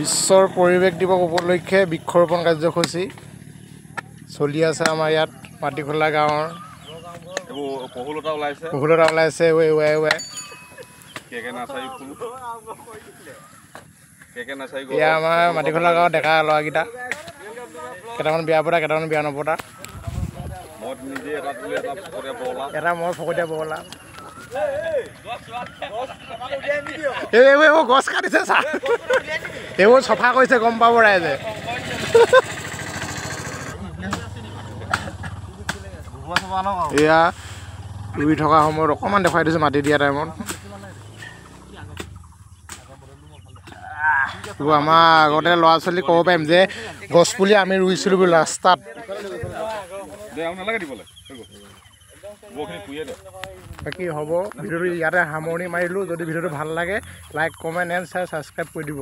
বিশ্বৰ পৰিৱেশ দিৱস উপলক্ষে বৃক্ষৰোপণ কাৰ্যসূচী চলি আছে আমাৰ ইয়াত মাটিখোলা গাঁৱৰ। বহুলতা ওলাইছে এয়া আমাৰ মাটিখোলা গাঁৱৰ ডেকা ল'ৰাকেইটা, কেইটামান বিয়া পতা কেইটামান বিয়া নপতা। এটা মই ফকতীয়া বগলা। এইবোৰ গছ কাটিছে চা, এইবোৰ চফা কৰিছে গম পাব ৰাইজে। এয়া ৰুই থকা সময়ত অকণমান দেখুৱাই দিছোঁ মাটি দিয়া টাইমত। আমাৰ আগতে ল'ৰা ছোৱালী ক'ব পাৰিম যে গছপুলি আমি ৰুইছিলোঁ বুলি ৰাস্তাত। বাকী হ'ব, ভিডিঅ'টো ইয়াতে সামৰণি মাৰিলোঁ। যদি ভিডিঅ'টো ভাল লাগে like comment and share subscribe কৰি দিব।